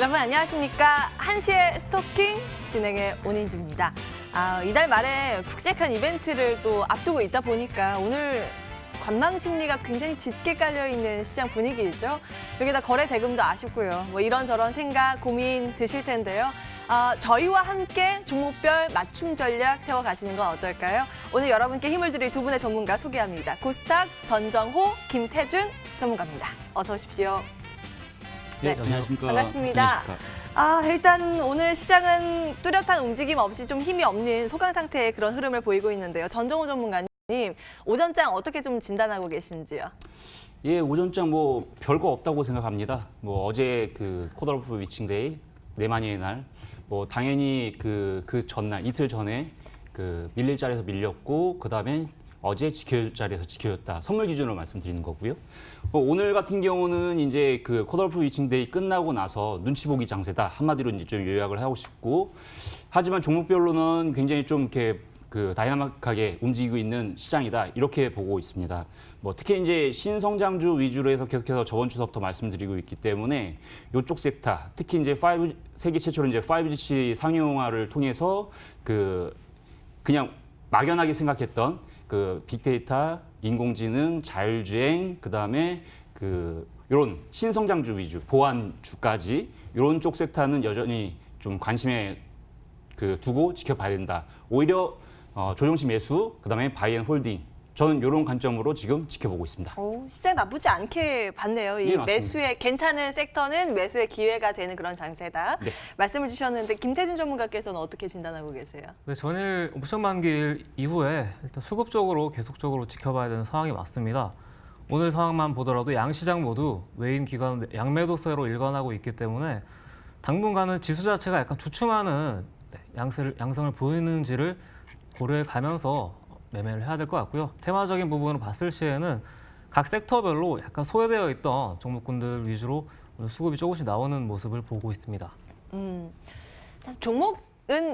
여러분 안녕하십니까? 1시의 스토킹 진행의 온인주입니다. 이달 말에 굵직한 이벤트를 또 앞두고 있다 보니까 오늘 관망 심리가 굉장히 짙게 깔려있는 시장 분위기죠. 여기다 거래 대금도 아쉽고요. 뭐 이런저런 생각, 고민 드실 텐데요. 저희와 함께 종목별 맞춤 전략 세워가시는 건 어떨까요? 오늘 여러분께 힘을 드릴 두 분의 전문가 소개합니다. 고스탁 전정호, 김태준 전문가입니다. 어서 오십시오. 네, 안녕하십니까. 반갑습니다. 안녕하십니까. 일단 오늘 시장은 뚜렷한 움직임 없이 좀 힘이 없는 소강 상태의 그런 흐름을 보이고 있는데요. 전정호 전문가님, 오전장 어떻게 좀 진단하고 계신지요? 예, 오전장 뭐 별거 없다고 생각합니다. 뭐 어제 그 콜오프 위칭데이 네마니의 날, 뭐 당연히 그 전날 이틀 전에 그 밀릴 자리에서 밀렸고 그다음에 어제 지켜줄 자리에서 지켜줬다. 선물 기준으로 말씀드리는 거고요. 오늘 같은 경우는 이제 그 콜오프 위칭데이 끝나고 나서 눈치 보기 장세다. 한마디로 이제 좀 요약을 하고 싶고, 하지만 종목별로는 굉장히 좀 이렇게 그 다이나믹하게 움직이고 있는 시장이다. 이렇게 보고 있습니다. 뭐 특히 이제 신성장주 위주로 해서 계속해서 저번 주부터 말씀드리고 있기 때문에 이쪽 섹터, 특히 이제 세계 최초로 이제 5G 상용화를 통해서 그냥 막연하게 생각했던 그 빅데이터, 인공지능, 자율주행, 그다음에 이런 신성장주 위주, 보안주까지 이런 쪽 섹터는 여전히 좀 관심에 두고 지켜봐야 된다. 오히려 조정식 매수, 그다음에 바이앤홀딩. 저는 이런 관점으로 지금 지켜보고 있습니다. 시장 나쁘지 않게 봤네요. 이 매수의 괜찮은 섹터는 매수의 기회가 되는 그런 장세다. 네. 말씀을 주셨는데 김태준 전문가께서는 어떻게 진단하고 계세요? 네, 전일 옵션 만기일 이후에 일단 수급적으로 계속적으로 지켜봐야 되는 상황이 맞습니다. 오늘 상황만 보더라도 양시장 모두 외인 기관 양매도세로 일관하고 있기 때문에 당분간은 지수 자체가 약간 주춤하는 양성을 보이는지를 고려해 가면서 매매를 해야 될 것 같고요. 테마적인 부분을 봤을 시에는 각 섹터별로 약간 소외되어 있던 종목군들 위주로 오늘 수급이 조금씩 나오는 모습을 보고 있습니다. 참 종목은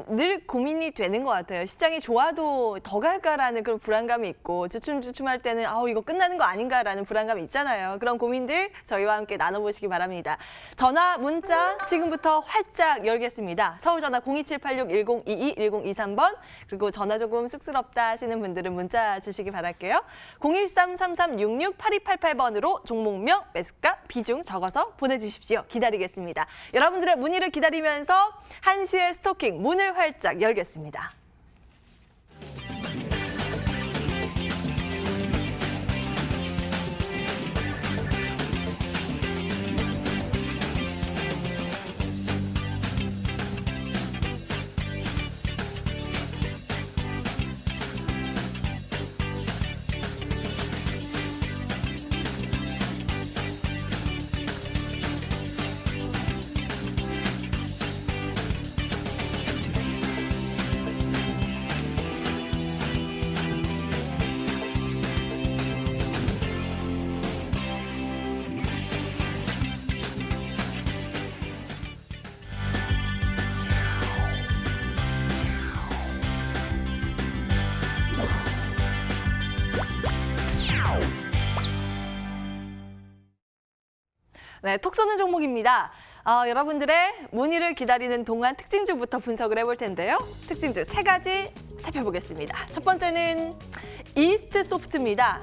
늘 고민이 되는 것 같아요. 시장이 좋아도 더 갈까라는 그런 불안감이 있고 주춤주춤할 때는 이거 끝나는 거 아닌가라는 불안감이 있잖아요. 그런 고민들 저희와 함께 나눠보시기 바랍니다. 전화, 문자 지금부터 활짝 열겠습니다. 서울 전화 02786-1022, 1023번 그리고 전화 조금 쑥스럽다 하시는 분들은 문자 주시기 바랄게요. 013-3366-8288번으로 종목명, 매수가, 비중 적어서 보내주십시오. 기다리겠습니다. 여러분들의 문의를 기다리면서 1시의 스토킹 문을 활짝 열겠습니다. 네, 톡 쏘는 종목입니다. 여러분들의 문의를 기다리는 동안 특징주부터 분석을 해볼 텐데요. 특징주 3가지 살펴보겠습니다. 첫 번째는 이스트 소프트입니다.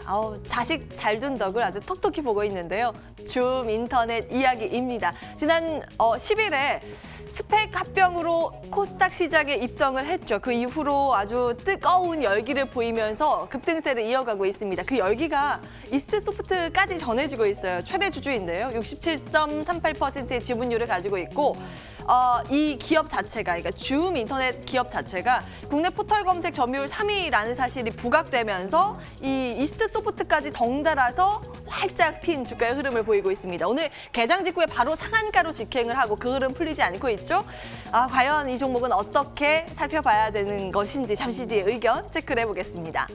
자식 잘 둔 덕을 아주 톡톡히 보고 있는데요. 줌 인터넷 이야기입니다. 지난 10일에 스펙 합병으로 코스닥 시장에 입성을 했죠. 그 이후로 아주 뜨거운 열기를 보이면서 급등세를 이어가고 있습니다. 그 열기가 이스트 소프트까지 전해지고 있어요. 최대 주주인데요. 67.38%의 지분율을 가지고 있고 이 기업 자체가, 그러니까 줌 인터넷 기업 자체가 국내 포털 검색 점유율 3위라는 사실이 부각되면서 이 이스트 소프트까지 덩달아서 활짝 핀 주가의 흐름을 보이고 있습니다. 오늘 개장 직후에 바로 상한가로 직행을 하고 그 흐름 풀리지 않고 있죠. 과연 이 종목은 어떻게 살펴봐야 되는 것인지 잠시 뒤에 의견 체크를 해보겠습니다.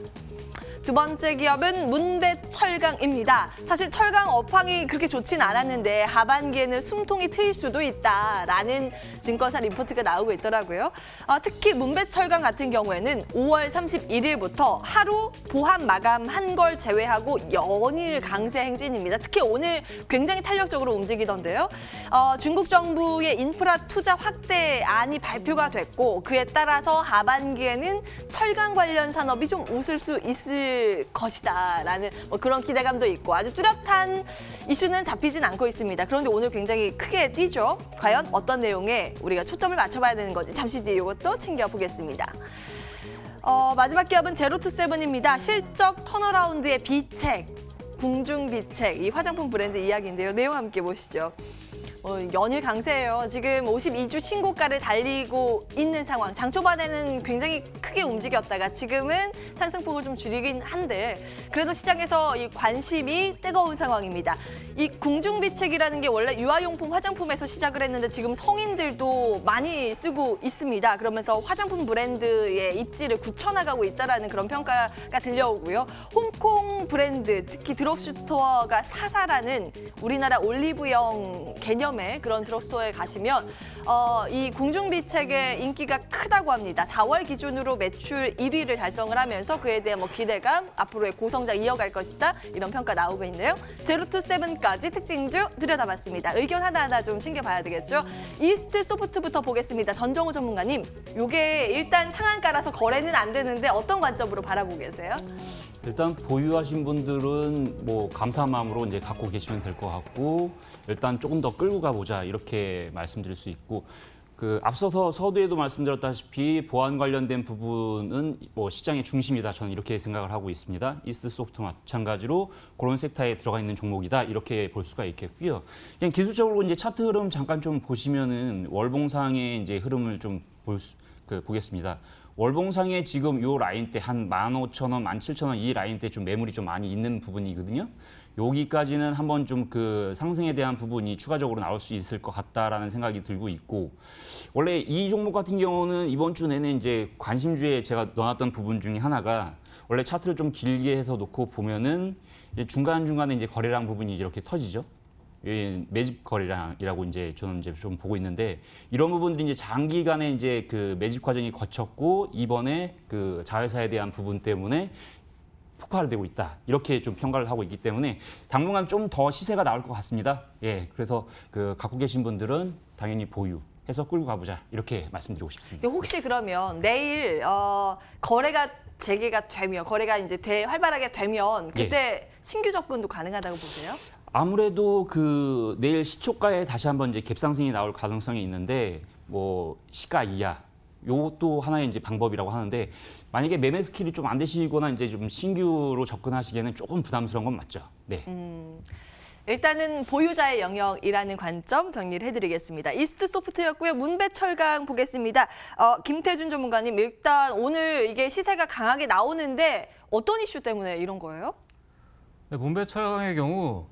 두 번째 기업은 문배철강입니다. 사실 철강 업황이 그렇게 좋진 않았는데 하반기에는 숨통이 트일 수도 있다라는 증권사 리포트가 나오고 있더라고요. 특히 문배철강 같은 경우에는 5월 31일부터 하루 보합 마감한 걸 제외하고 연일 강세 행진입니다. 특히 오늘 굉장히 탄력적으로 움직이던데요. 중국 정부의 인프라 투자 확대안이 발표가 됐고 그에 따라서 하반기에는 철강 관련 산업이 좀 웃을 수 있을 것이다라는 그런 기대감도 있고 아주 뚜렷한 이슈는 잡히진 않고 있습니다. 그런데 오늘 굉장히 크게 뛰죠. 과연 어떤 내용에 우리가 초점을 맞춰봐야 되는 건지 잠시 뒤에 이것도 챙겨보겠습니다. 마지막 기업은 제로투세븐입니다. 실적 턴어라운드의 비책, 궁중비책, 이 화장품 브랜드 이야기인데요. 내용 함께 보시죠. 연일 강세예요. 지금 52주 신고가를 달리고 있는 상황. 장 초반에는 굉장히 크게 움직였다가 지금은 상승폭을 좀 줄이긴 한데 그래도 시장에서 이 관심이 뜨거운 상황입니다. 이 궁중비책이라는 게 원래 유아용품 화장품에서 시작을 했는데 지금 성인들도 많이 쓰고 있습니다. 그러면서 화장품 브랜드의 입지를 굳혀나가고 있다는 그런 평가가 들려오고요. 홍콩 브랜드, 특히 드럭스토어가 사사라는 우리나라 올리브영 개념의 그런 드럭스토어에 가시면 이 궁중비책의 인기가 크다고 합니다. 4월 기준으로 매출 1위를 달성을 하면서 그에 대한 기대감, 앞으로의 고성장 이어갈 것이다 이런 평가 나오고 있네요. 제로투세븐까지 특징주 들여다봤습니다. 의견 하나하나 좀 챙겨봐야 되겠죠. 이스트 소프트부터 보겠습니다. 전정우 전문가님, 이게 일단 상한가라서 거래는 안 되는데 어떤 관점으로 바라보고 계세요? 일단 보유하신 분들은 뭐 감사한 마음으로 이제 갖고 계시면 될 것 같고 일단 조금 더 끌고 가보자 이렇게 말씀드릴 수 있고 앞서서 서두에도 말씀드렸다시피 보안 관련된 부분은 뭐 시장의 중심이다 저는 이렇게 생각을 하고 있습니다. 이스트 소프트 마찬가지로 그런 섹터에 들어가 있는 종목이다 이렇게 볼 수가 있겠고요. 그냥 기술적으로 이제 차트 흐름 잠깐 좀 보시면은 월봉상의 이제 흐름을 좀 보겠습니다. 월봉상에 지금 요 라인 때 한 15,000원, 17,000원 이 라인 때 좀 매물이 좀 많이 있는 부분이거든요. 여기까지는 한번 좀 상승에 대한 부분이 추가적으로 나올 수 있을 것 같다라는 생각이 들고 있고 원래 이 종목 같은 경우는 이번 주 내내 이제 관심주에 제가 넣어놨던 부분 중에 하나가 원래 차트를 좀 길게 해서 놓고 보면은 이제 중간중간에 이제 거래량 부분이 이렇게 터지죠. 매집 거래량이라고 이제 저는 이제 좀 보고 있는데 이런 부분들이 이제 장기간에 이제 매집 과정이 거쳤고 이번에 자회사에 대한 부분 때문에 폭발되고 있다 이렇게 좀 평가를 하고 있기 때문에 당분간 좀 더 시세가 나올 것 같습니다. 예, 그래서 갖고 계신 분들은 당연히 보유해서 끌고 가보자 이렇게 말씀드리고 싶습니다. 혹시 그러면 내일 거래가 재개가 되면 거래가 이제 활발하게 되면 그때 신규 접근도 가능하다고 보세요? 아무래도 내일 시초가에 다시 한번 이제 갭상승이 나올 가능성이 있는데 뭐 시가 이하 요것도 하나의 이제 방법이라고 하는데 만약에 매매 스킬이 좀 안 되시거나 이제 좀 신규로 접근하시기에는 조금 부담스러운 건 맞죠. 네. 일단은 보유자의 영역이라는 관점 정리를 해드리겠습니다. 이스트 소프트였고요. 문배철강 보겠습니다. 김태준 전문가님, 일단 오늘 이게 시세가 강하게 나오는데 어떤 이슈 때문에 이런 거예요? 네, 문배철강의 경우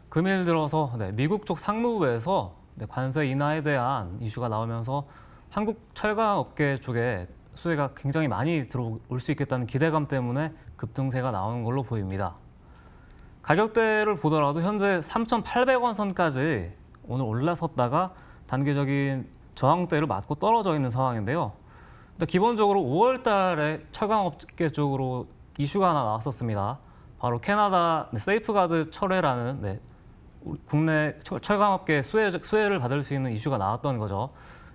금일 들어서 미국 쪽 상무부에서 관세 인하에 대한 이슈가 나오면서 한국 철강업계 쪽에 수혜가 굉장히 많이 들어올 수 있겠다는 기대감 때문에 급등세가 나오는 걸로 보입니다. 가격대를 보더라도 현재 3,800원 선까지 오늘 올라섰다가 단기적인 저항대를 맞고 떨어져 있는 상황인데요. 기본적으로 5월 달에 철강업계 쪽으로 이슈가 하나 나왔었습니다. 바로 캐나다 세이프가드 철회라는 국내 철강업계 수혜를 받을 수 있는 이슈가 나왔던 거죠.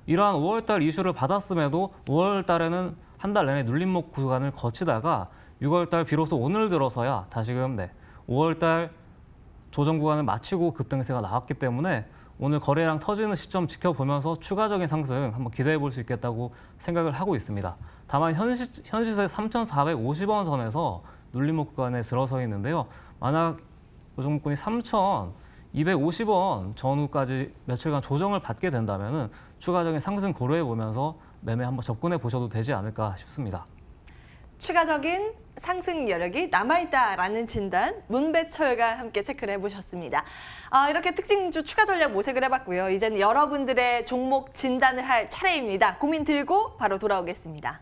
이러한 5월 달 이슈를 받았음에도 5월 달에는 한 달 내내 눌림목 구간을 거치다가 6월 달 비로소 오늘 들어서야 다시금 5월 달 조정 구간을 마치고 급등세가 나왔기 때문에 오늘 거래량 터지는 시점 지켜보면서 추가적인 상승 한번 기대해 볼 수 있겠다고 생각을 하고 있습니다. 다만 현 시세 3,450원 선에서 눌림목 구간에 들어서 있는데요. 만약 조정권이 3,250원 전후까지 며칠간 조정을 받게 된다면 추가적인 상승 고려해 보면서 매매 한번 접근해 보셔도 되지 않을까 싶습니다. 추가적인 상승 여력이 남아있다라는 진단, 문배철과 함께 체크를 해보셨습니다. 이렇게 특징주 추가 전략 모색을 해봤고요. 이제는 여러분들의 종목 진단을 할 차례입니다. 고민 들고 바로 돌아오겠습니다.